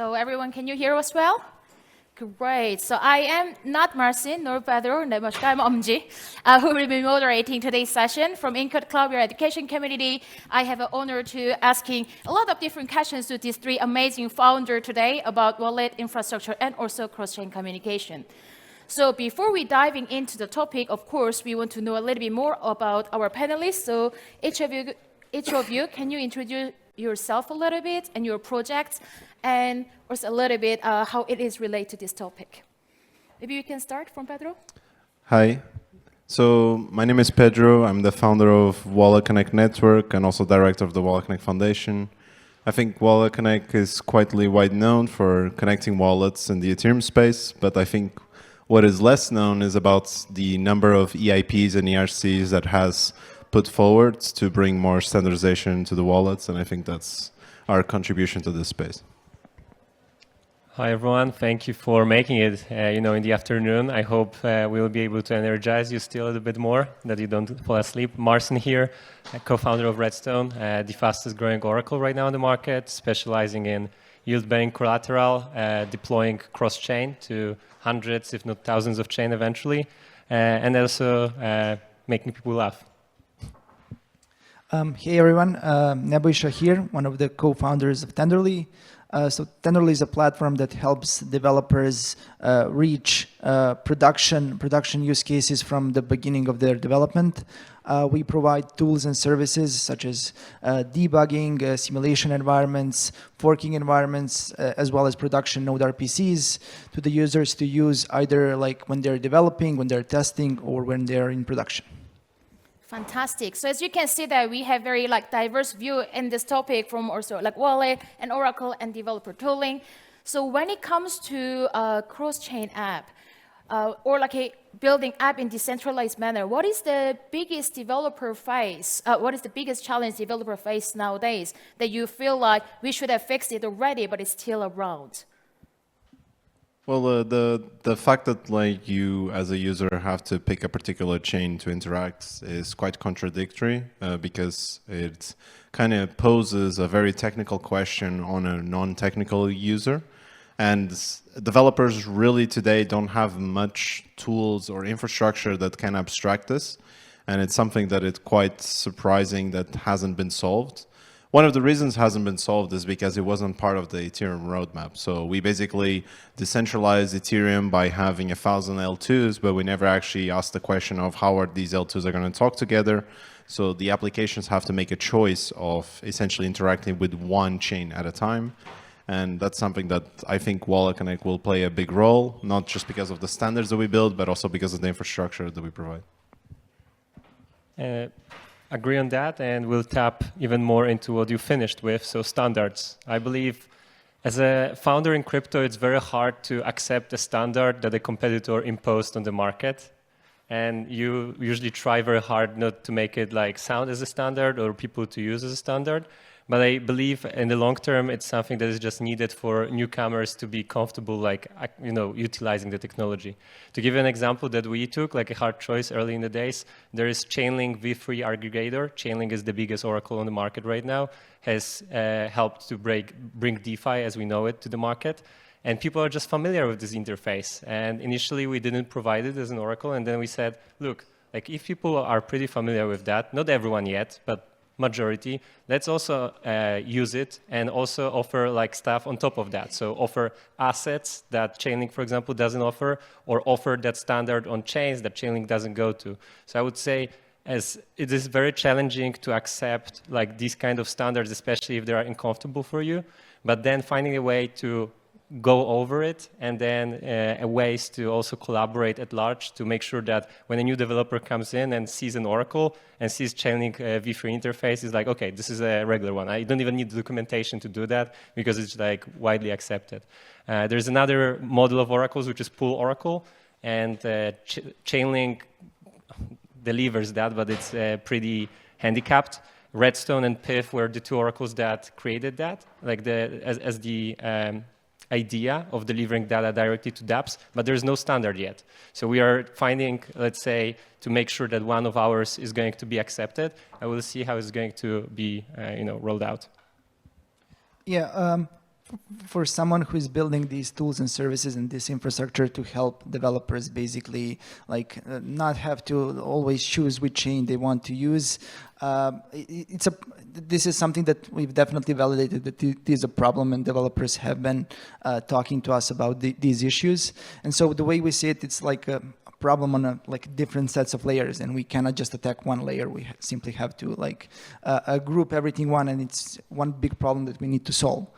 So everyone, can you hear us well? Great. So I am not Marcin nor Pedro, Nebojsa, I'm Omji, who will be moderating today's session. From Incode Cloud, your education community, I have an honor to asking a lot of different questions to these three amazing founders today about wallet infrastructure and also cross-chain communication. So before we diving into the topic, of course, we want to know a little bit more about our panelists. So each of you, can you introduce yourself a little bit and your projects, and also a little bit how it is related to this topic? Maybe we can start from Pedro. Hi. So my name is Pedro. I'm the founder of Wallet Connect Network and also director of the Wallet Connect Foundation. I think Wallet Connect is quite wide known for connecting wallets in the Ethereum space, but I think what is less known is about the number of EIPs and ERCs that has put forward to bring more standardization to the wallets, and I think that's our contribution to this space. Hi everyone, thank you for making it in the afternoon. I hope we'll be able to energize you still a little bit more, that you don't fall asleep. Marcin here, co-founder of Redstone, the fastest growing oracle right now in the market, specializing in yield-bearing collateral, deploying cross-chain to hundreds, if not thousands of chain eventually, and also making people laugh. Hey everyone, Nebojsa here, one of the co-founders of Tenderly. So Tenderly is a platform that helps developers reach production use cases from the beginning of their development. We provide tools and services such as debugging, simulation environments, forking environments, as well as production node RPCs to the users to use either like when they're developing, when they're testing, or when they're in production. Fantastic. So as you can see that we have very diverse view in this topic from also wallet and Oracle and developer tooling. So when it comes to a cross-chain app or a building app in decentralized manner, what is the biggest developer face? What is the biggest challenge developer face nowadays that you feel like we should have fixed it already, but it's still around? Well, the fact that you as a user have to pick a particular chain to interact is quite contradictory because it kind of poses a very technical question on a non-technical user. And developers really today don't have much tools or infrastructure that can abstract this. And it's something that it's quite surprising that hasn't been solved. One of the reasons it hasn't been solved is because it wasn't part of the Ethereum roadmap. So we basically decentralized Ethereum by having 1,000 L2s, but we never actually asked the question of how are these L2s are going to talk together. So the applications have to make a choice of essentially interacting with one chain at a time. And that's something that I think Wallet Connect will play a big role, not just because of the standards that we build, but also because of the infrastructure that we provide. Agree on that, and we'll tap even more into what you finished with, so standards. I believe as a founder in crypto, it's very hard to accept a standard that a competitor imposed on the market. And you usually try very hard not to make it sound as a standard or people to use as a standard. But I believe in the long term, it's something that is just needed for newcomers to be comfortable, utilizing the technology. To give you an example that we took, a hard choice early in the days, there is Chainlink V3 aggregator. Chainlink is the biggest oracle on the market right now, has helped to bring DeFi as we know it to the market. And people are just familiar with this interface. And initially, we didn't provide it as an oracle. And then we said, look, if people are pretty familiar with that, not everyone yet, but majority, let's also use it and also offer stuff on top of that. So offer assets that Chainlink, for example, doesn't offer, or offer that standard on chains that Chainlink doesn't go to. So I would say as it is very challenging to accept these kind of standards, especially if they are uncomfortable for you, but then finding a way to go over it, and then ways to also collaborate at large to make sure that when a new developer comes in and sees an oracle and sees Chainlink V3 interface, is okay, this is a regular one. I don't even need the documentation to do that because it's widely accepted. There's another model of oracles, which is pool oracle, and Chainlink delivers that, but it's pretty handicapped. Redstone and PIF were the two oracles that created that, as the idea of delivering data directly to dApps, but there's no standard yet. So we are finding, let's say, to make sure that one of ours is going to be accepted. I will see how it's going to be rolled out. Yeah, for someone who is building these tools and services and this infrastructure to help developers basically not have to always choose which chain they want to use, this is something that we've definitely validated that it is a problem, and developers have been talking to us about these issues. And so the way we see it, it's like a problem on different sets of layers, and we cannot just attack one layer. We simply have to group everything one, and it's one big problem that we need to solve.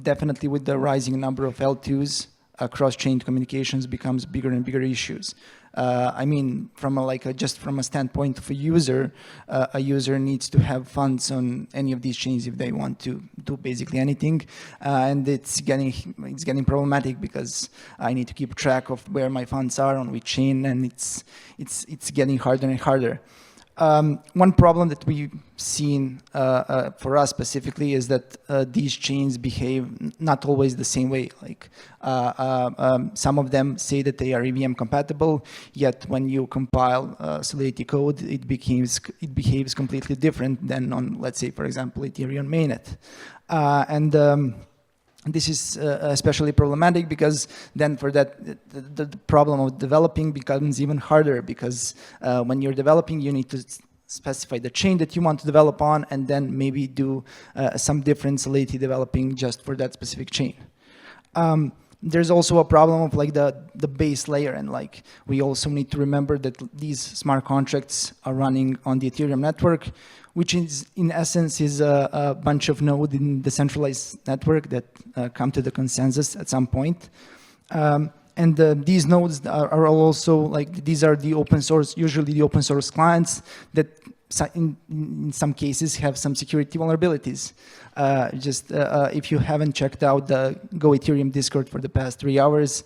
Definitely with the rising number of L2s, cross-chain communications becomes bigger and bigger issues. I mean, from just from a standpoint of a user needs to have funds on any of these chains if they want to do basically anything, and it's getting problematic because I need to keep track of where my funds are on which chain, and it's getting harder and harder. One problem that we've seen for us specifically is that these chains behave not always the same way. Some of them say that they are EVM compatible, yet when you compile Solidity code, it behaves completely different than on, let's say, for example, Ethereum mainnet. This is especially problematic because then for that, the problem of developing becomes even harder, because when you're developing, you need to specify the chain that you want to develop on, and then maybe do some different Solidity developing just for that specific chain. There's also a problem of the base layer, and we also need to remember that these smart contracts are running on the Ethereum network, which is in essence is a bunch of nodes in the centralized network that come to the consensus at some point. These nodes are also these are the open source, usually the open source clients that in some cases have some security vulnerabilities. If you haven't checked out the Go Ethereum Discord for the past 3 hours,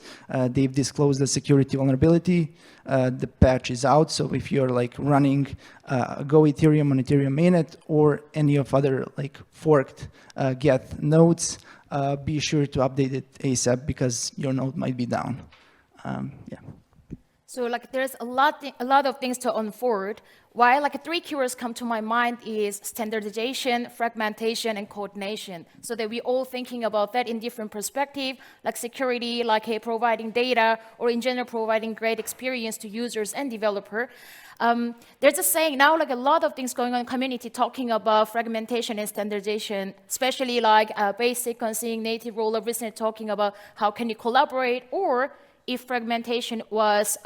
they've disclosed a security vulnerability. The patch is out, so if you're running Go Ethereum on Ethereum mainnet or any of other forked Geth nodes, be sure to update it ASAP because your node might be down. Yeah. So there's a lot of things to unfold. Why 3 keywords come to my mind is standardization, fragmentation, and coordination. So that we're all thinking about that in different perspective, like security, providing data, or in general providing great experience to users and developer. There's a saying now, a lot of things going on in community talking about fragmentation and standardization, especially base sequencing, native rollup, recently talking about how can you collaborate, or if fragmentation was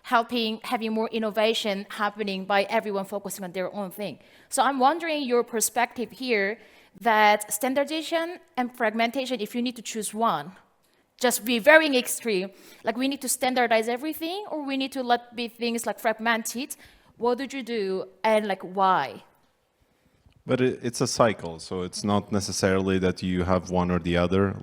having more innovation happening by everyone focusing on their own thing. So I'm wondering your perspective here that standardization and fragmentation, if you need to choose one, just be very extreme, we need to standardize everything, or we need to let be things fragmented. What would you do, and why? But it's a cycle, so it's not necessarily that you have one or the other.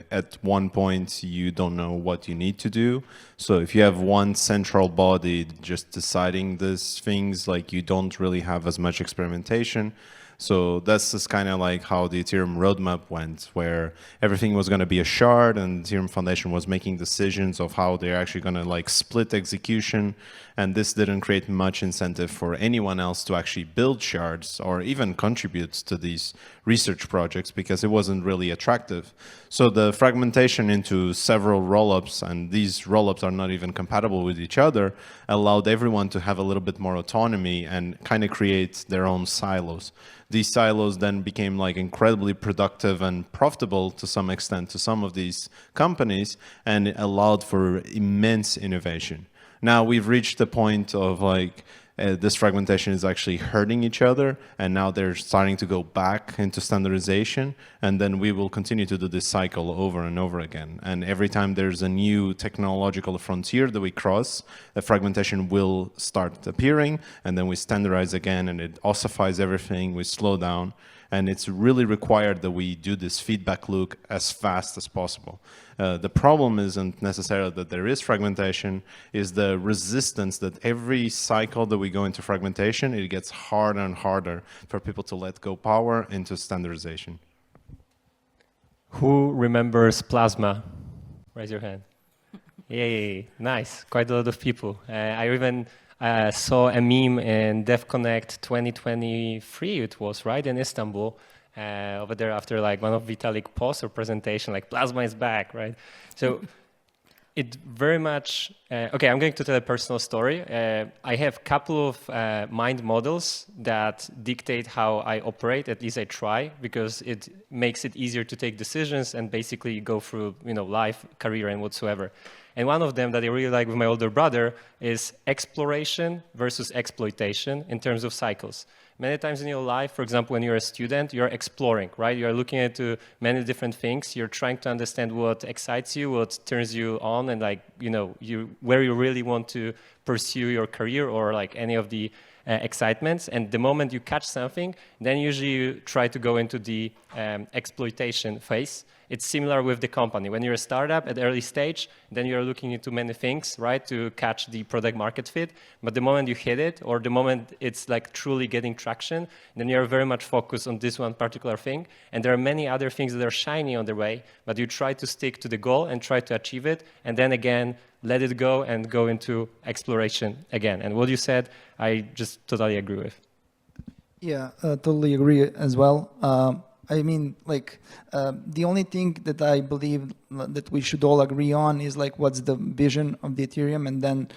At one point, you don't know what you need to do. So if you have one central body just deciding these things, you don't really have as much experimentation. So that's just kind of how the Ethereum roadmap went, where everything was going to be a shard, and Ethereum Foundation was making decisions of how they're actually going to split execution. And this didn't create much incentive for anyone else to actually build shards or even contribute to these research projects because it wasn't really attractive. So the fragmentation into several rollups, and these rollups are not even compatible with each other, allowed everyone to have a little bit more autonomy and kind of create their own silos. These silos then became incredibly productive and profitable to some extent to some of these companies, and it allowed for immense innovation. Now we've reached the point of this fragmentation is actually hurting each other, and now they're starting to go back into standardization, and then we will continue to do this cycle over and over again. And every time there's a new technological frontier that we cross, the fragmentation will start appearing, and then we standardize again, and it ossifies everything, we slow down, and it's really required that we do this feedback loop as fast as possible. The problem isn't necessarily that there is fragmentation, is the resistance that every cycle that we go into fragmentation, it gets harder and harder for people to let go power into standardization. Who remembers Plasma? Raise your hand. Yay, nice, quite a lot of people. I even saw a meme in DevConnect 2023, it was, right, in Istanbul. over there after like one of Vitalik posts or presentation, like Plasma is back, right? So it very much, okay, I'm going to tell a personal story. I have a couple of mind models that dictate how I operate, at least I try, because it makes it easier to take decisions and basically go through, life, career, and whatsoever. And one of them that I really like with my older brother is exploration versus exploitation in terms of cycles. Many times in your life, for example, when you're a student, you're exploring, right? You're looking into many different things. You're trying to understand what excites you, what turns you on, and like, where you really want to pursue your career or like any of the excitements. And the moment you catch something, then usually you try to go into the exploitation phase. It's similar with the company. When you're a startup at the early stage, then you're looking into many things, right, to catch the product market fit. But the moment you hit it, or the moment it's like truly getting traction, then you're very much focused on this one particular thing. And there are many other things that are shiny on the way, but you try to stick to the goal and try to achieve it. And then again, let it go and go into exploration again. And what you said, I just totally agree with. Yeah, totally agree as well. I mean, like, the only thing that I believe that we should all agree on is like what's the vision of the Ethereum, and then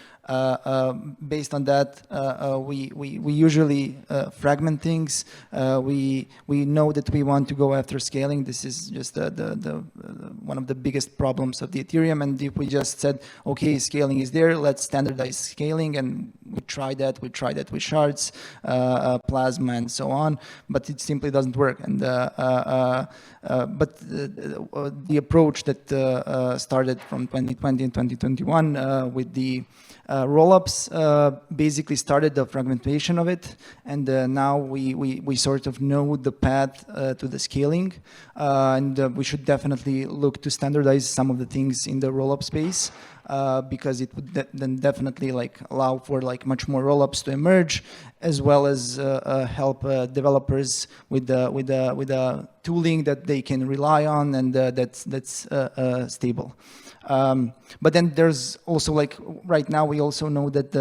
based on that, we usually fragment things. We know that we want to go after scaling. This is just the one of the biggest problems of the Ethereum. And if we just said, okay, scaling is there, let's standardize scaling, and we tried that with shards, Plasma, and so on, but it simply doesn't work. And but the approach that started from 2020 and 2021 with the rollups basically started the fragmentation of it, and now we sort of know the path to the scaling, and we should definitely look to standardize some of the things in the rollup space. Because it would then definitely like allow for like much more rollups to emerge, as well as help developers with the tooling that they can rely on, and that's stable. But then there's also like right now we also know that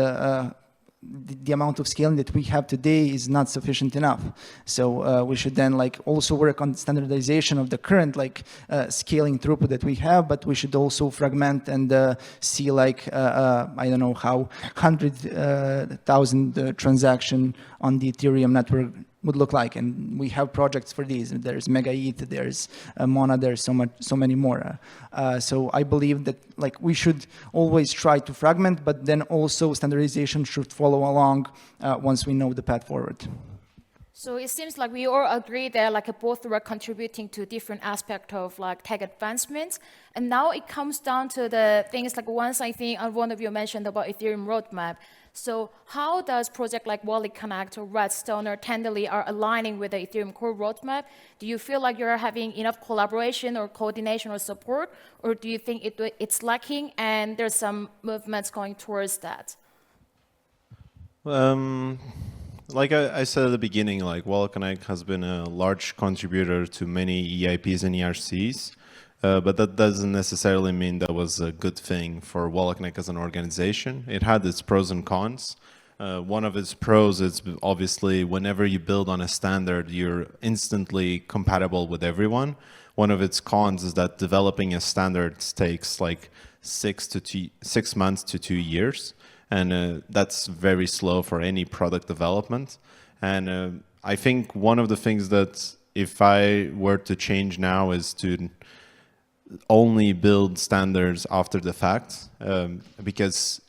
the amount of scaling that we have today is not sufficient enough. So we should then like also work on standardization of the current like scaling throughput that we have, but we should also fragment and see like, I don't know how 100,000 transaction on the Ethereum network would look like, and we have projects for these. There's Mega ETH, there's Mona, there's so many more. So I believe that like we should always try to fragment, but then also standardization should follow along once we know the path forward. So it seems like we all agree that like both were contributing to different aspects of like tech advancements. And now it comes down to the things like once I think one of you mentioned about Ethereum roadmap. So how does project like Wallet Connect or Redstone or Tenderly are aligning with the Ethereum core roadmap? Do you feel like you're having enough collaboration or coordination or support, or do you think it's lacking and there's some movements going towards that? Like I said at the beginning, like Wallet Connect has been a large contributor to many EIPs and ERCs. But that doesn't necessarily mean that was a good thing for Wallet Connect as an organization. It had its pros and cons. One of its pros is obviously whenever you build on a standard, you're instantly compatible with everyone. One of its cons is that developing a standard takes like 6 months to 2 years. And that's very slow for any product development. And I think one of the things that if I were to change now is to only build standards after the fact, because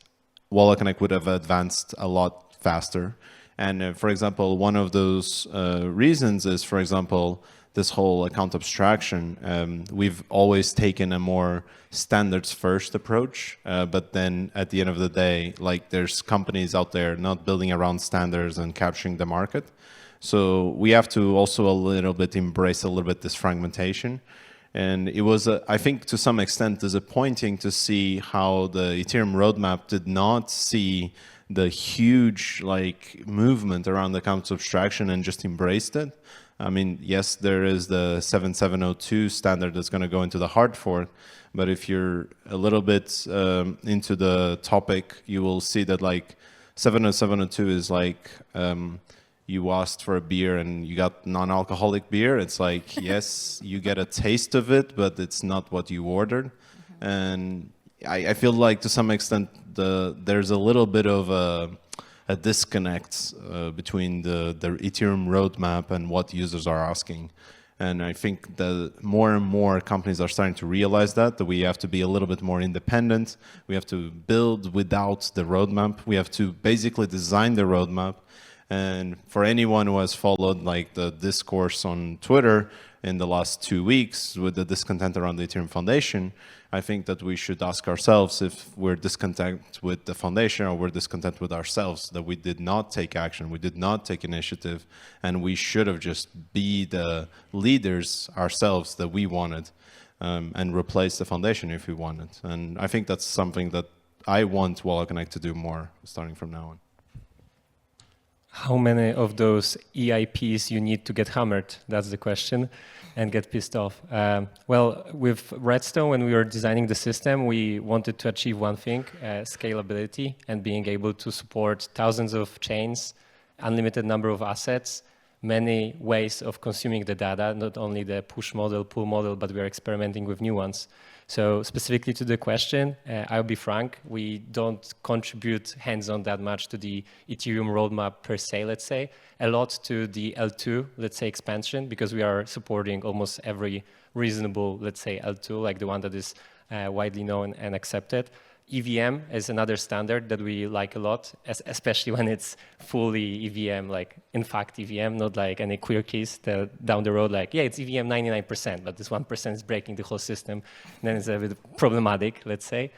Wallet Connect would have advanced a lot faster. And for example, one of those reasons is, for example, this whole account abstraction. We've always taken a more standards first approach, but then at the end of the day, like there's companies out there not building around standards and capturing the market. So we have to also a little bit embrace a little bit this fragmentation. And it was, I think, to some extent disappointing to see how the Ethereum roadmap did not see the huge like movement around the account abstraction and just embraced it. I mean, yes, there is the 7702 standard that's going to go into the hard fork, but if you're a little bit into the topic, you will see that like 70702 is like you asked for a beer and you got non-alcoholic beer. It's like, yes, you get a taste of it, but it's not what you ordered. And I feel like to some extent there's a little bit of a disconnect between the Ethereum roadmap and what users are asking. And I think that more and more companies are starting to realize that we have to be a little bit more independent. We have to build without the roadmap. We have to basically design the roadmap. And for anyone who has followed like the discourse on Twitter in the last 2 weeks with the discontent around the Ethereum Foundation, I think that we should ask ourselves if we're discontent with the foundation or we're discontent with ourselves, that we did not take action, we did not take initiative, and we should have just be the leaders ourselves that we wanted, and replace the foundation if we wanted. And I think that's something that I want Wallet Connect to do more starting from now on. How many of those EIPs you need to get hammered? That's the question, and get pissed off. Well, with Redstone, when we were designing the system, we wanted to achieve one thing, scalability, and being able to support thousands of chains, unlimited number of assets, many ways of consuming the data, not only the push model, pull model, but we are experimenting with new ones. So specifically to the question, I'll be frank, we don't contribute hands-on that much to the Ethereum roadmap per se, let's say, a lot to the L2, let's say, expansion, because we are supporting almost every reasonable, let's say, L2, like the one that is widely known and accepted. EVM is another standard that we like a lot, especially when it's fully EVM, like in fact EVM, not like any queer keys that down the road, like, yeah, it's EVM 99%, but this 1% is breaking the whole system. Then it's a bit problematic, let's say.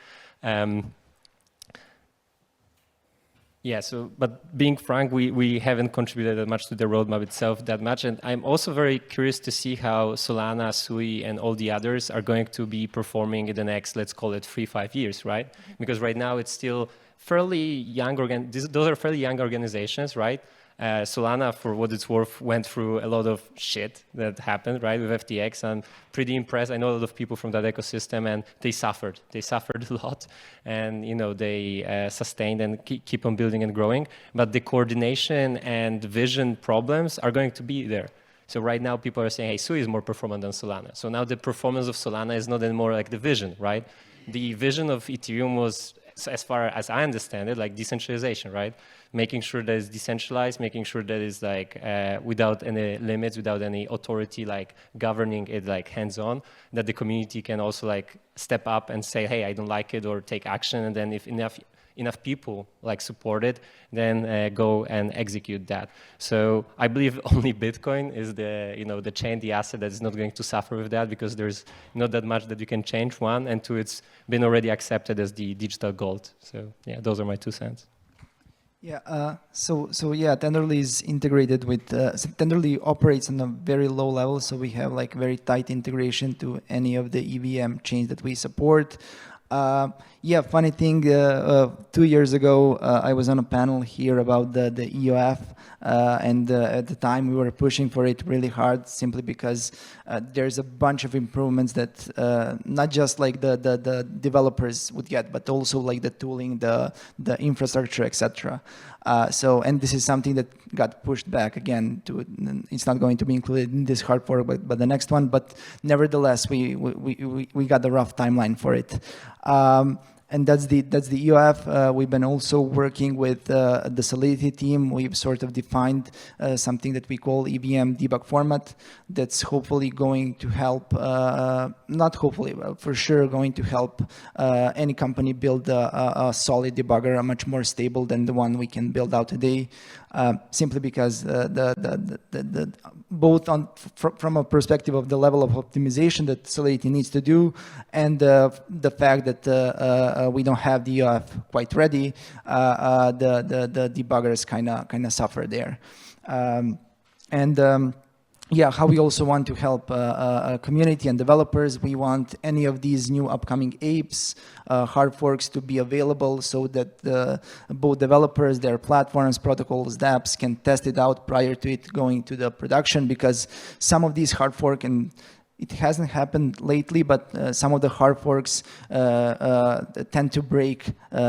Yeah, so, but being frank, we haven't contributed that much to the roadmap itself that much. And I'm also very curious to see how Solana, Sui, and all the others are going to be performing in the next, let's call it 3-5 years, right? Because right now it's still fairly young, those are fairly young organizations, right? Solana, for what it's worth, went through a lot of shit that happened, right, with FTX. I'm pretty impressed. I know a lot of people from that ecosystem, and they suffered. They suffered a lot, and they sustained and keep on building and growing. But the coordination and vision problems are going to be there. So right now, people are saying, hey, Sui is more performant than Solana. So now the performance of Solana is not anymore like the vision, right? The vision of Ethereum was, as far as I understand it, like decentralization, right? Making sure that it's decentralized, making sure that it's like without any limits, without any authority, like governing it like hands-on, that the community can also like step up and say, hey, I don't like it, or take action. And then if enough people like support it, then go and execute that. So I believe only Bitcoin is the chain, the asset that is not going to suffer with that, because there's not that much that you can change, one, and two, it's been already accepted as the digital gold. So yeah, those are my 2 cents. Yeah, so yeah, Tenderly is integrated with, so Tenderly operates on a very low level, so we have like very tight integration to any of the EVM chains that we support. Yeah, funny thing, 2 years ago, I was on a panel here about the EOF, and at the time we were pushing for it really hard, simply because there's a bunch of improvements that not just like the developers would get, but also like the tooling, the infrastructure, etc. And this is something that got pushed back again. It's not going to be included in this hard fork, but the next one. But nevertheless, we got the rough timeline for it. And that's the EOF. We've been also working with the Solidity team. We've sort of defined something that we call EVM debug format. That's hopefully going to help, not hopefully, but for sure going to help any company build a solid debugger, much more stable than the one we can build out today. Simply because both from a perspective of the level of optimization that Solidity needs to do, and the fact that we don't have the EOF quite ready, the debuggers kind of suffer there. Yeah, how we also want to help community and developers. We want any of these new upcoming apes, hard forks to be available, so that both developers, their platforms, protocols, dApps can test it out prior to it going to the production, because some of these hard fork, and it hasn't happened lately, but some of the hard forks tend to break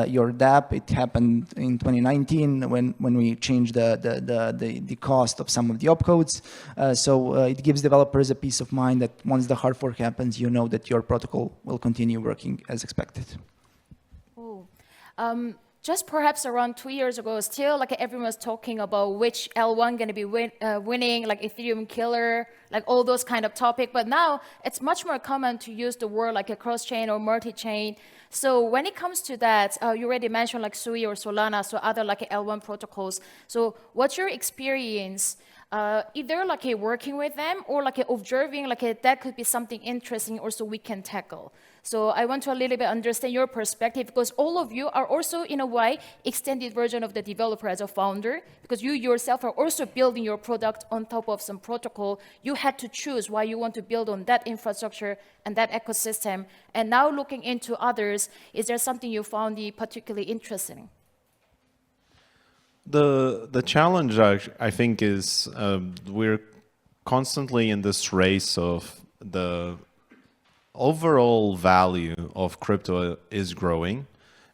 your dApp. It happened in 2019 when we changed the cost of some of the opcodes. So it gives developers a peace of mind that once the hard fork happens, you know that your protocol will continue working as expected. Ooh. Just perhaps around 2 years ago, still like everyone was talking about which L1 going to be winning, like Ethereum killer, like all those kind of topic. But now it's much more common to use the word like a cross-chain or multi-chain. So when it comes to that, you already mentioned like Sui or Solana, so other like L1 protocols. So what's your experience? Either like working with them or like observing like that could be something interesting also we can tackle. So I want to a little bit understand your perspective because all of you are also in a way extended version of the developer as a founder because you yourself are also building your product on top of some protocol. You had to choose why you want to build on that infrastructure and that ecosystem. And now looking into others, is there something you found particularly interesting? The challenge, I think, is we're constantly in this race of the overall value of crypto is growing,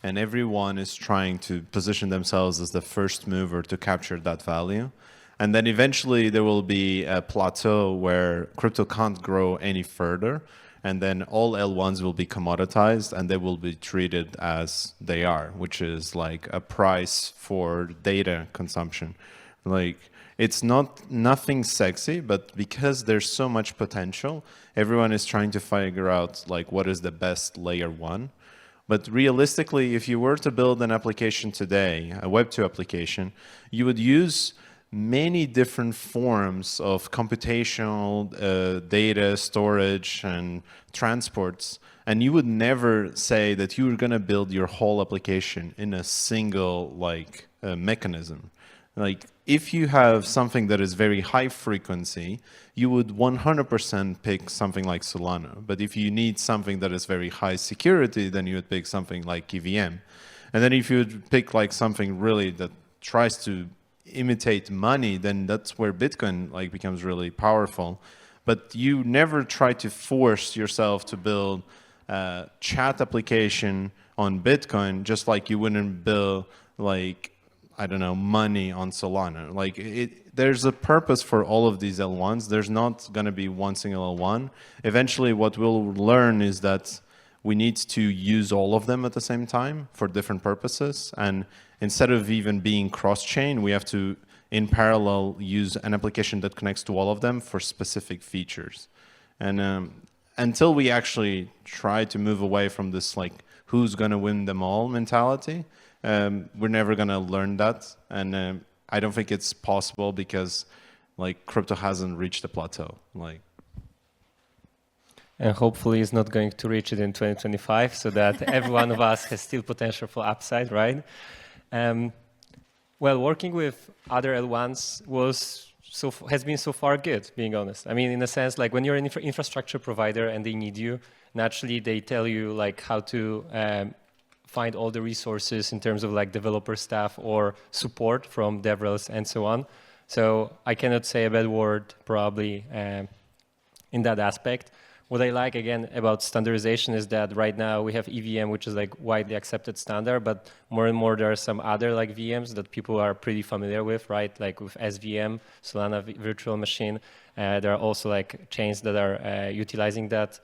and everyone is trying to position themselves as the first mover to capture that value. And then eventually there will be a plateau where crypto can't grow any further, and then all L1s will be commoditized and they will be treated as they are, which is like a price for data consumption. Like, it's nothing sexy, but because there's so much potential, everyone is trying to figure out like what is the best layer one. But realistically, if you were to build an application today, a Web2 application, you would use many different forms of computational data storage and transports, and you would never say that you were going to build your whole application in a single like mechanism. Like, if you have something that is very high frequency, you would 100% pick something like Solana. But if you need something that is very high security, then you would pick something like EVM. And then if you would pick like something really that tries to imitate money, then that's where Bitcoin like becomes really powerful. But you never try to force yourself to build a chat application on Bitcoin, just like you wouldn't build like, I don't know, money on Solana. Like, there's a purpose for all of these L1s. There's not going to be one single L1. Eventually, what we'll learn is that we need to use all of them at the same time for different purposes. And instead of even being cross-chain, we have to, in parallel, use an application that connects to all of them for specific features. And until we actually try to move away from this, like, who's going to win them all mentality, we're never going to learn that. And I don't think it's possible because, like, crypto hasn't reached a plateau. Like, and hopefully it's not going to reach it in 2025, so that every one of us has still potential for upside, right? Well, working with other L1s has been so far good, being honest. I mean, in a sense, like when you're an infrastructure provider and they need you, naturally they tell you like how to find all the resources in terms of like developer staff or support from DevRels and so on. So I cannot say a bad word probably in that aspect. What I like, again, about standardization is that right now we have EVM, which is like widely accepted standard, but more and more there are some other like VMs that people are pretty familiar with, right? Like with SVM, Solana Virtual Machine. There are also like chains that are utilizing that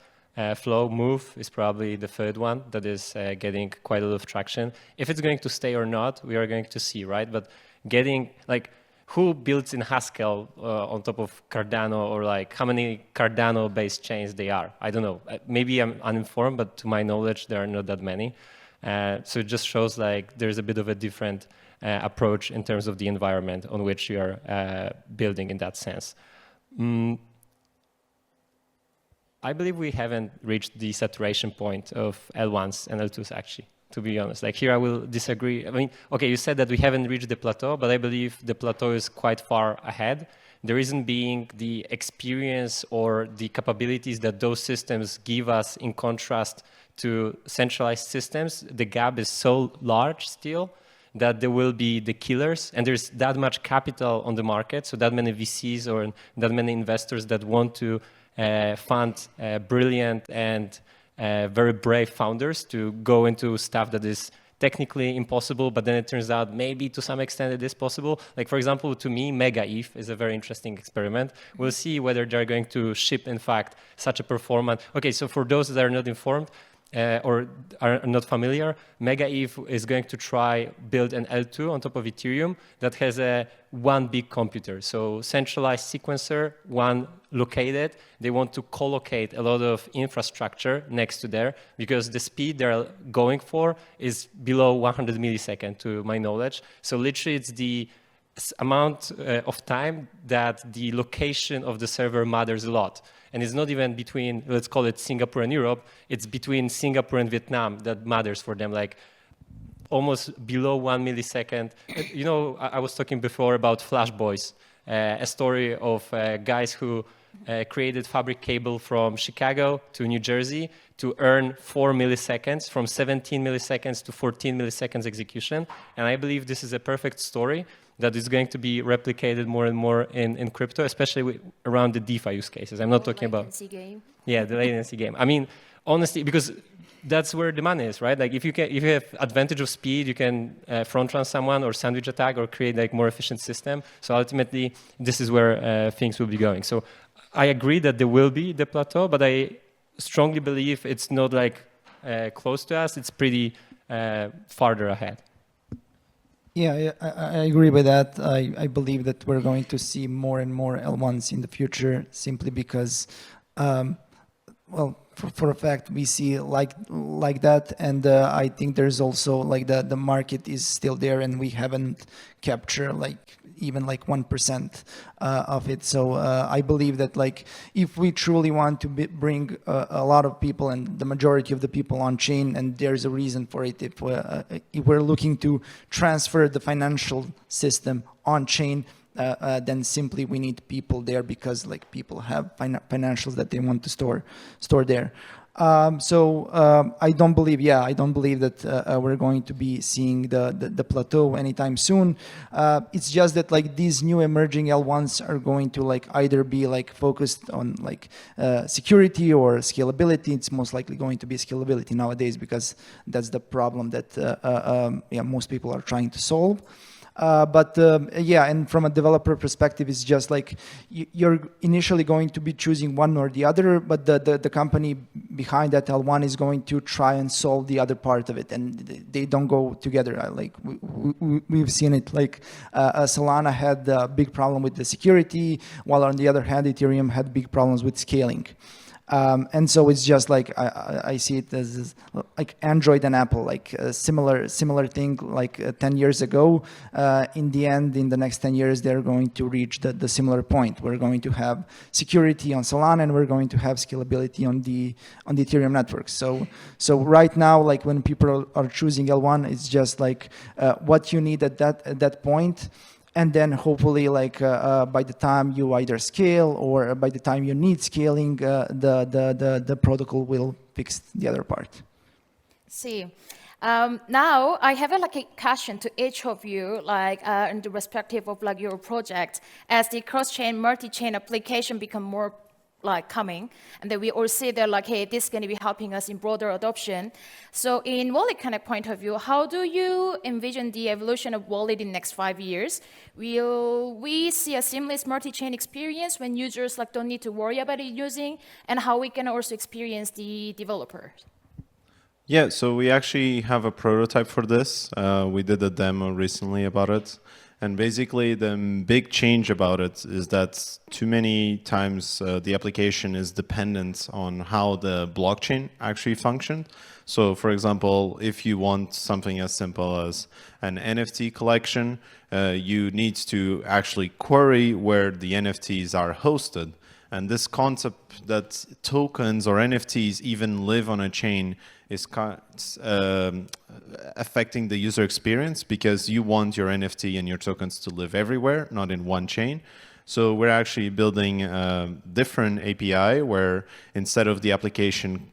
flow. Move is probably the third one that is getting quite a lot of traction. If it's going to stay or not, we are going to see, right? But getting like, who builds in Haskell on top of Cardano, or like how many Cardano-based chains they are? I don't know. Maybe I'm uninformed, but to my knowledge, there are not that many. So it just shows like there's a bit of a different approach in terms of the environment on which you are building in that sense. I believe we haven't reached the saturation point of L1s and L2s actually. To be honest, like here I will disagree. I mean, okay, you said that we haven't reached the plateau, but I believe the plateau is quite far ahead. The reason being the experience or the capabilities that those systems give us in contrast to centralized systems. The gap is so large still that there will be the killers, and there's that much capital on the market, so that many VCs or that many investors that want to fund brilliant and very brave founders to go into stuff that is technically impossible, but then it turns out maybe to some extent it is possible. Like, for example, to me, Mega Eve is a very interesting experiment. We'll see whether they're going to ship, in fact, such a performance. Okay, so for those that are not informed, or are not familiar, Mega Eve is going to try build an L2 on top of Ethereum that has one big computer. So centralized sequencer, one located. They want to collocate a lot of infrastructure next to there because the speed they're going for is below 100 milliseconds to my knowledge. So literally it's the amount of time that the location of the server matters a lot. And it's not even between, let's call it Singapore and Europe, it's between Singapore and Vietnam that matters for them, like almost below 1 millisecond. You know, I was talking before about Flash Boys, a story of guys who created fabric cable from Chicago to New Jersey to earn 4 milliseconds, from 17 milliseconds to 14 milliseconds execution. And I believe this is a perfect story that is going to be replicated more and more in crypto, especially around the DeFi use cases. I'm not talking about game. Yeah, the latency game. I mean, honestly, because that's where the money is, right? Like if you have advantage of speed, you can front run someone or sandwich attack or create like more efficient system. So ultimately, this is where things will be going. So I agree that there will be the plateau, but I strongly believe it's not like close to us. It's pretty farther ahead. Yeah, I agree with that. I believe that we're going to see more and more L1s in the future simply because, well, for a fact, we see like that. And I think there's also like the market is still there and we haven't captured like even like 1% of it. So I believe that like if we truly want to bring a lot of people and the majority of the people on chain, and there's a reason for it, if we're looking to transfer the financial system on chain, then simply we need people there because like people have financials that they want to store there. I don't believe that we're going to be seeing the plateau anytime soon. It's just that like these new emerging L1s are going to like either be like focused on like security or scalability. It's most likely going to be scalability nowadays because that's the problem that most people are trying to solve. And from a developer perspective, it's just like you're initially going to be choosing one or the other, but the company behind that L1 is going to try and solve the other part of it, and they don't go together. Like we've seen it. Like Solana had a big problem with the security, while on the other hand, Ethereum had big problems with scaling. And so it's just like I see it as like Android and Apple, like a similar thing. Like 10 years ago, in the end, in the next 10 years, they're going to reach the similar point. We're going to have security on Solana, and we're going to have scalability on the Ethereum network. So right now, like when people are choosing L1, it's just like what you need at that point. And then hopefully, like by the time you either scale or by the time you need scaling, the protocol will fix the other part. See, now I have a question to each of you, like in the respective of like your project, as the cross-chain, multi-chain application become more like coming, and then we all see that like, hey, this is going to be helping us in broader adoption. So in wallet kind of point of view, how do you envision the evolution of wallet in the next 5 years? Will we see a seamless multi-chain experience when users like don't need to worry about it using, and how we can also experience the developers? Yeah, so we actually have a prototype for this. We did a demo recently about it. And basically, the big change about it is that too many times the application is dependent on how the blockchain actually functions. So, for example, if you want something as simple as an NFT collection, you need to actually query where the NFTs are hosted. And this concept that tokens or NFTs even live on a chain is affecting the user experience because you want your NFT and your tokens to live everywhere, not in one chain. So we're actually building a different API where instead of the application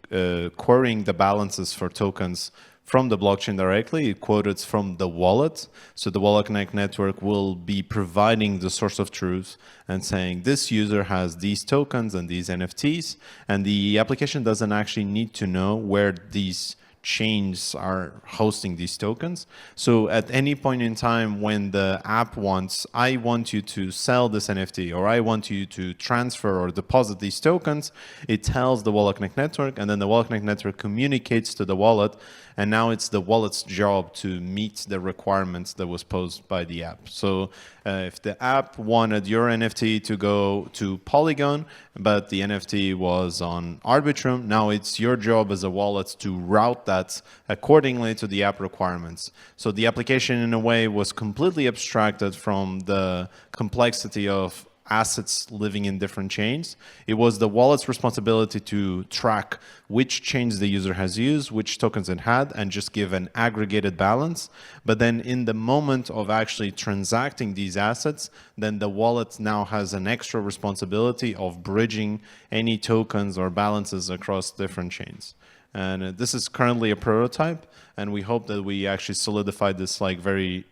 querying the balances for tokens from the blockchain directly. It quoted from the wallet. So the Wallet Connect network will be providing the source of truth and saying this user has these tokens and these NFTs, and the application doesn't actually need to know where these chains are hosting these tokens. So at any point in time when the app wants, I want you to sell this NFT, or I want you to transfer or deposit these tokens, it tells the Wallet Connect network, and then the Wallet Connect network communicates to the wallet, and now it's the wallet's job to meet the requirements that was posed by the app. So if the app wanted your NFT to go to Polygon, but the NFT was on Arbitrum, now it's your job as a wallet to route that accordingly to the app requirements. So the application in a way was completely abstracted from the complexity of assets living in different chains. It was the wallet's responsibility to track which chains the user has used, which tokens it had, and just give an aggregated balance. But then in the moment of actually transacting these assets, then the wallet now has an extra responsibility of bridging any tokens or balances across different chains. And this is currently a prototype, and we hope that we actually solidify this like very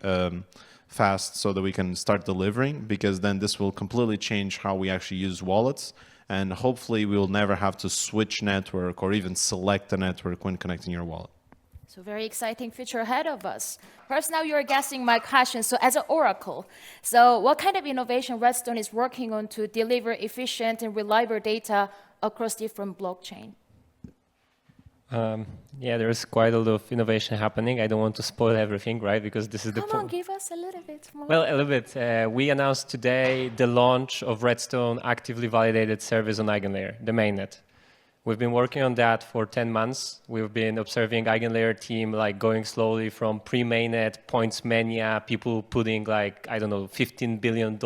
fast so that we can start delivering, because then this will completely change how we actually use wallets, and hopefully we will never have to switch network or even select a network when connecting your wallet. So very exciting future ahead of us. Perhaps now you're guessing my question. So as an oracle, so what kind of innovation Redstone is working on to deliver efficient and reliable data across different blockchain? Yeah, there's quite a lot of innovation happening. I don't want to spoil everything, right? Because this is the Come on, give us a little bit more. Well, a little bit. We announced today the launch of Redstone actively validated service on Eigenlayer, the mainnet. We've been working on that for 10 months. We've been observing Eigenlayer team like going slowly from pre-mainnet, points mania, people putting like, I don't know, $15 billion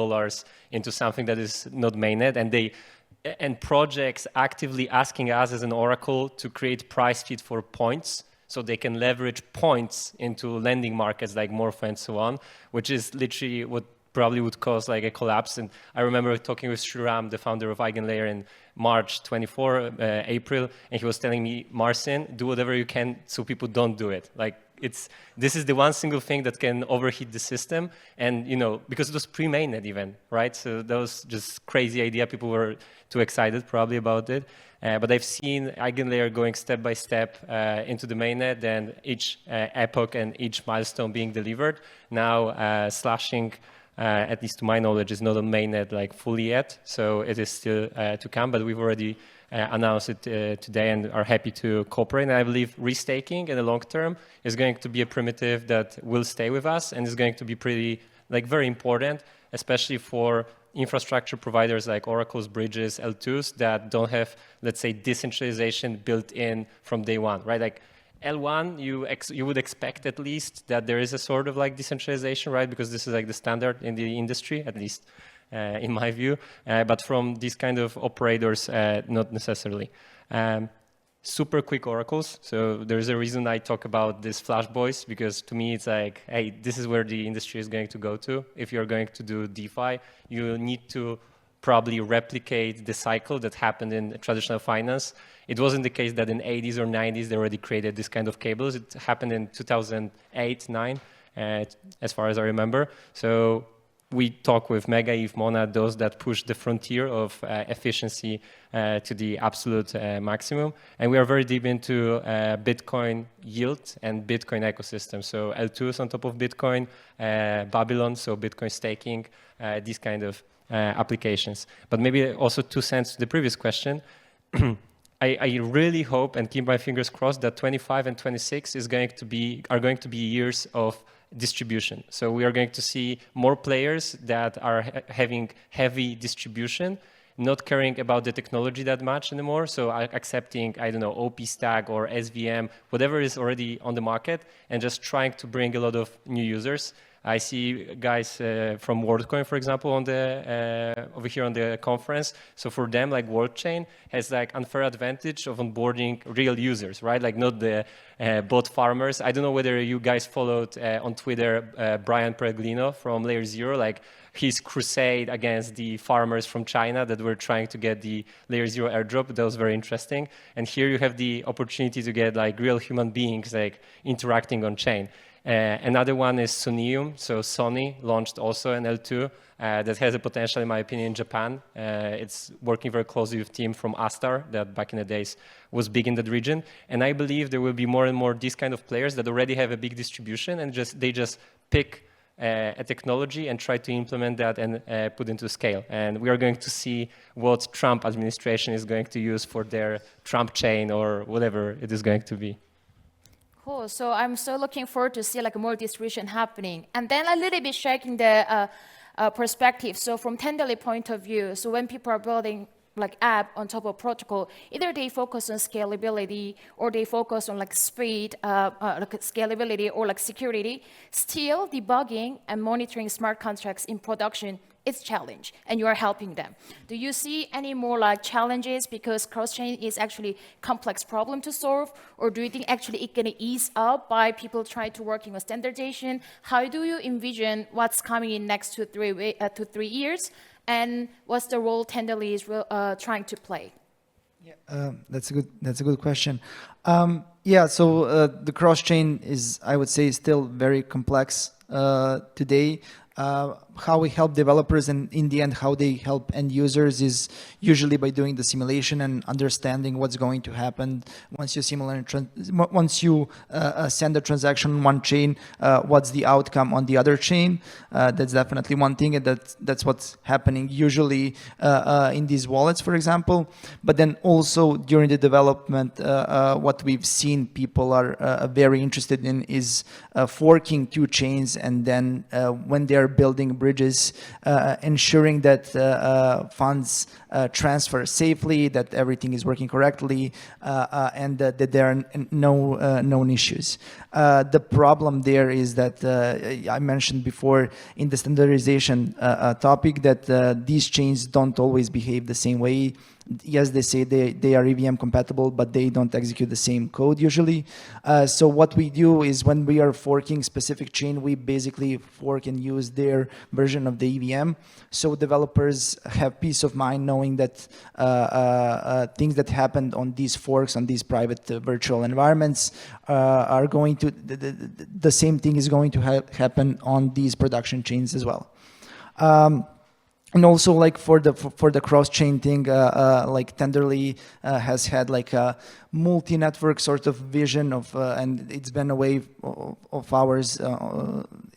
into something that is not mainnet, and projects actively asking us as an oracle to create price feed for points so they can leverage points into lending markets like Morpho and so on, which is literally what probably would cause like a collapse. And I remember talking with Sriram, the founder of Eigenlayer, in March 24, April, and he was telling me, Marcin, do whatever you can so people don't do it. Like, this is the one single thing that can overheat the system, and because it was pre-mainnet even, right? So that was just crazy idea. People were too excited probably about it, but I've seen Eigenlayer going step by step into the mainnet, then each epoch and each milestone being delivered. Now slashing, at least to my knowledge, is not on mainnet like fully yet, so it is still to come. But we've already announced it today and are happy to cooperate. And I believe restaking in the long term is going to be a primitive that will stay with us and is going to be very important, especially for infrastructure providers like Oracle's, Bridges, L2s that don't have, let's say, decentralization built in from day one, right? Like L1, you would expect at least that there is a sort of like decentralization, right? Because this is like the standard in the industry, at least in my view, but from these kind of operators, not necessarily. Super quick oracles. So there's a reason I talk about this Flash Boys, because to me it's like, hey, this is where the industry is going to go to. If you're going to do DeFi, you need to probably replicate the cycle that happened in traditional finance. It wasn't the case that in 80s or 90s they already created this kind of cables. It happened in 2008, 9, as far as I remember. So we talk with Mega, Eve, Mona, those that push the frontier of efficiency to the absolute maximum. And we are very deep into Bitcoin yield and Bitcoin ecosystem. So L2 is on top of Bitcoin, Babylon, so Bitcoin staking, these kind of applications. But maybe also 2 cents to the previous question. I really hope and keep my fingers crossed that 25 and 26 are going to be years of distribution. So we are going to see more players that are having heavy distribution, not caring about the technology that much anymore. So accepting, I don't know, OP Stack or SVM, whatever is already on the market, and just trying to bring a lot of new users. I see guys from WorldCoin, for example, on the over here on the conference. So for them, like WorldChain has like unfair advantage of onboarding real users, right? Like not the bot farmers. I don't know whether you guys followed on Twitter Brian Peregrino from Layer Zero, like his crusade against the farmers from China that were trying to get the Layer Zero airdrop. That was very interesting. And here you have the opportunity to get like real human beings like interacting on chain. Another one is Sonium. So Sony launched also an L2 that has a potential, in my opinion, in Japan. It's working very closely with team from Astar that back in the days was big in that region. And I believe there will be more and more these kind of players that already have a big distribution and they just pick a technology and try to implement that and put into scale. And we are going to see what Trump administration is going to use for their Trump chain or whatever it is going to be. Cool. So I'm so looking forward to see like more distribution happening. And then a little bit shaking the perspective. So from Tenderly point of view, so when people are building like app on top of protocol, either they focus on scalability or they focus on like speed, like scalability or like security. Still, debugging and monitoring smart contracts in production is challenge, and you are helping them. Do you see any more like challenges because cross-chain is actually complex problem to solve, or do you think actually it can ease up by people trying to working on standardization? How do you envision what's coming in next 2 to 3 years? And what's the role Tenderly is trying to play? Yeah, that's a good question. So the cross chain is, I would say, still very complex today. How we help developers and in the end how they help end users is usually by doing the simulation and understanding what's going to happen once you send a transaction on one chain, what's the outcome on the other chain. That's definitely one thing, and that's what's happening usually in these wallets, for example. But then also during the development, what we've seen people are very interested in is forking two chains, and then when they're building bridges, ensuring that funds transfer safely, that everything is working correctly, and that there are known issues. The problem there is that I mentioned before in the standardization topic that these chains don't always behave the same way. Yes, they say they are EVM compatible, but they don't execute the same code usually. So what we do is when we are forking specific chain, we basically fork and use their version of the EVM. So developers have peace of mind knowing that things that happened on these forks, on these private virtual environments, are going to, the same thing is going to happen on these production chains as well. And also, like for the cross-chain thing, like Tenderly has had like a multi-network sort of vision of, and it's been a way of ours.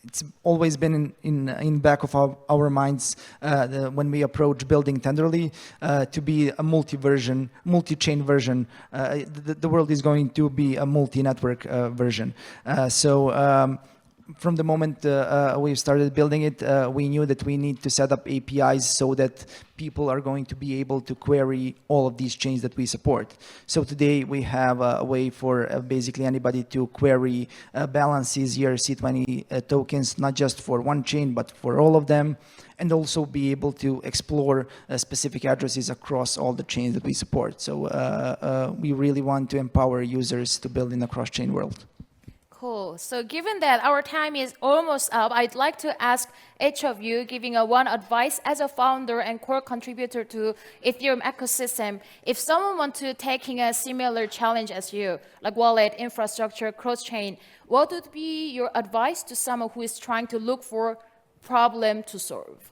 It's always been in back of our minds when we approach building Tenderly to be a multi-chain version. The world is going to be a multi-network version. From the moment we started building it, we knew that we need to set up APIs so that people are going to be able to query all of these chains that we support. So today we have a way for basically anybody to query balances, ERC20 tokens, not just for one chain, but for all of them, and also be able to explore specific addresses across all the chains that we support. So we really want to empower users to build in a cross-chain world. Cool. So given that our time is almost up, I'd like to ask each of you giving one advice as a founder and core contributor to Ethereum ecosystem. If someone wants to taking a similar challenge as you, like wallet, infrastructure, cross-chain, what would be your advice to someone who is trying to look for problem to solve?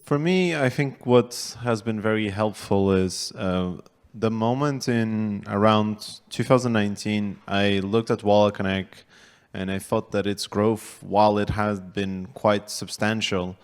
For me, I think what has been very helpful is the moment in around 2019, I looked at Wallet Connect and I thought that its growth, while it has been quite substantial,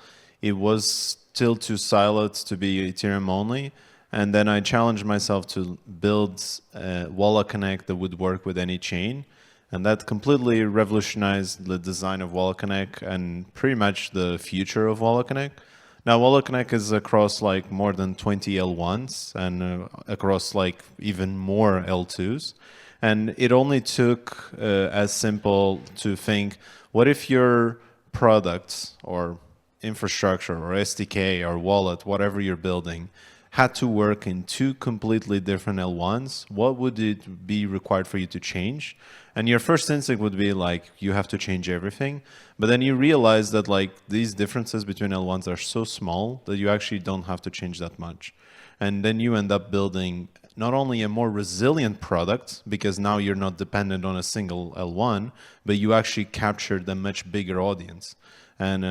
it was still too siloed to be Ethereum only. And then I challenged myself to build Wallet Connect that would work with any chain. And that completely revolutionized the design of Wallet Connect and pretty much the future of Wallet Connect. Now, Wallet Connect is across like more than 20 L1s and across like even more L2s. And it only took as simple to think, what if your products or infrastructure or SDK or wallet, whatever you're building, had to work in two completely different L1s? What would it be required for you to change? And your first instinct would be like, you have to change everything. But then you realize that like these differences between L1s are so small that you actually don't have to change that much. And then you end up building not only a more resilient product, because now you're not dependent on a single L1, but you actually captured a much bigger audience. And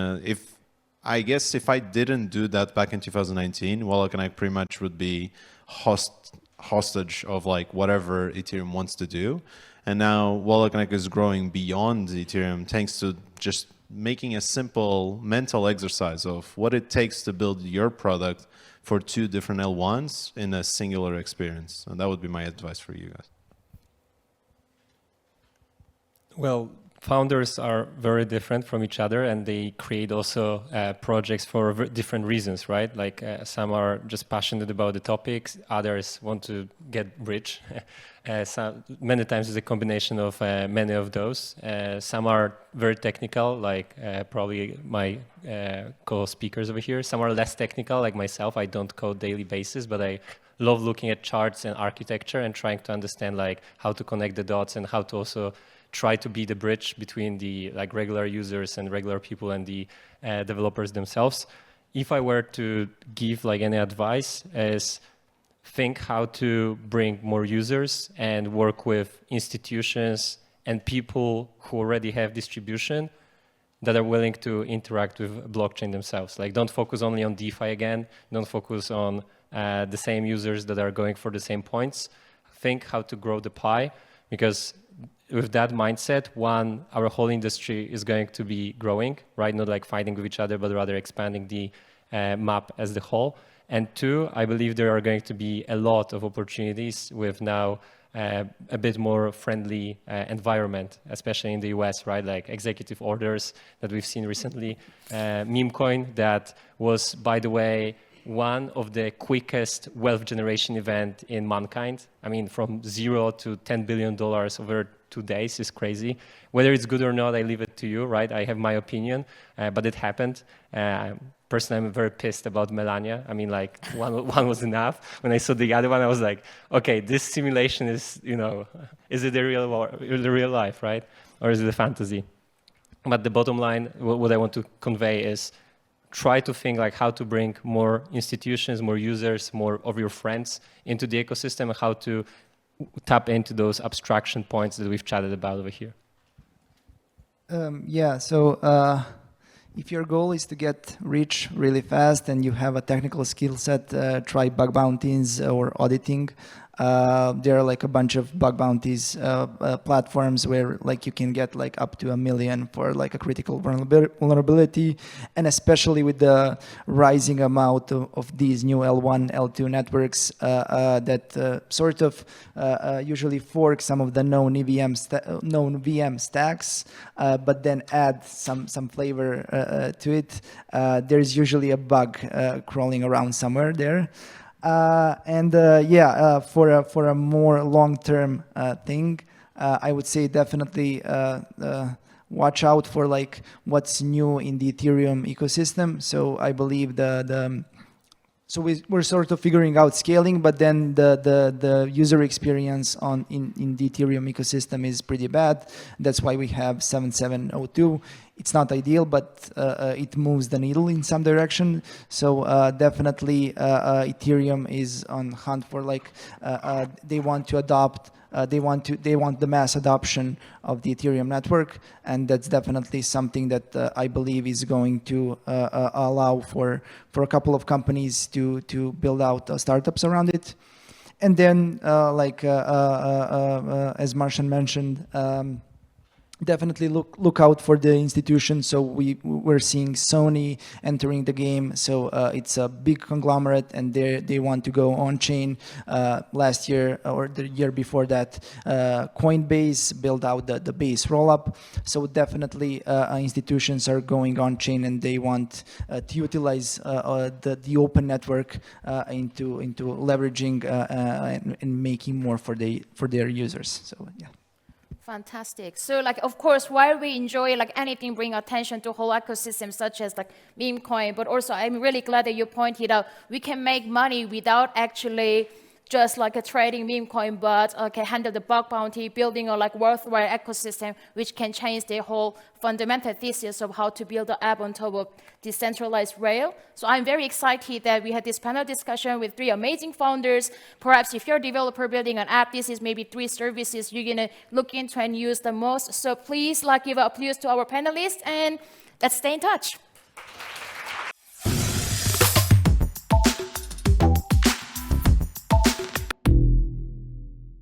I guess if I didn't do that back in 2019, Wallet Connect pretty much would be hostage of like whatever Ethereum wants to do. And now Wallet Connect is growing beyond Ethereum thanks to just making a simple mental exercise of what it takes to build your product for two different L1s in a singular experience. And that would be my advice for you guys. Well, founders are very different from each other, and they create also projects for different reasons, right? Like some are just passionate about the topics, others want to get rich. Many times it's a combination of many of those. Some are very technical, like probably my co-speakers over here. Some are less technical, like myself. I don't code daily basis, but I love looking at charts and architecture and trying to understand like how to connect the dots and how to also try to be the bridge between the like regular users and regular people and the developers themselves. If I were to give like any advice, is think how to bring more users and work with institutions and people who already have distribution that are willing to interact with blockchain themselves. Like don't focus only on DeFi again, don't focus on the same users that are going for the same points. Think how to grow the pie, because with that mindset, one, our whole industry is going to be growing, right? Not like fighting with each other, but rather expanding the map as the whole. And two, I believe there are going to be a lot of opportunities with now a bit more friendly environment, especially in the US, right? Like executive orders that we've seen recently. Meme coin that was, by the way, one of the quickest wealth generation event in mankind. I mean, from 0 to $10 billion over 2 days is crazy. Whether it's good or not, I leave it to you, right? I have my opinion, but it happened. Personally, I'm very pissed about Melania. I mean, like one was enough. When I saw the other one, I was like, okay, this simulation is, you know, is it the real life, right? Or is it a fantasy? But the bottom line, what I want to convey is try to think like how to bring more institutions, more users, more of your friends into the ecosystem, and how to tap into those abstraction points that we've chatted about over here. If your goal is to get rich really fast and you have a technical skill set, try bug bounties or auditing. There are like a bunch of bug bounties platforms where like you can get like up to $1 million for like a critical vulnerability, and especially with the rising amount of these new L1, L2 networks that sort of usually fork some of the known VM stacks, but then add some flavor to it. There's usually a bug crawling around somewhere there. For a more long-term thing, I would say definitely watch out for like what's new in the Ethereum ecosystem. So I believe we're sort of figuring out scaling, but then the user experience in the Ethereum ecosystem is pretty bad. That's why we have 7702. It's not ideal, but it moves the needle in some direction. So definitely Ethereum is on hunt for like they want to adopt. They want the mass adoption of the Ethereum network, and that's definitely something that I believe is going to allow for a couple of companies to build out startups around it. And then, as Marcin mentioned, definitely look out for the institutions. So we're seeing Sony entering the game. So it's a big conglomerate, and they want to go on chain. Last year or the year before that, Coinbase built out the base rollup. So definitely institutions are going on chain, and they want to utilize the open network into leveraging and making more for their users. So yeah. Fantastic. So like, of course, while we enjoy like anything bring attention to whole ecosystem such as like meme coin, but also I'm really glad that you pointed out we can make money without actually just like a trading meme coin, but handle the bug bounty, building a like worthwhile ecosystem, which can change the whole fundamental thesis of how to build an app on top of decentralized rail. So I'm very excited that we had this panel discussion with 3 amazing founders. Perhaps if you're a developer building an app, this is maybe 3 services you're gonna look into and use the most. So please like give applause to our panelists and let's stay in touch.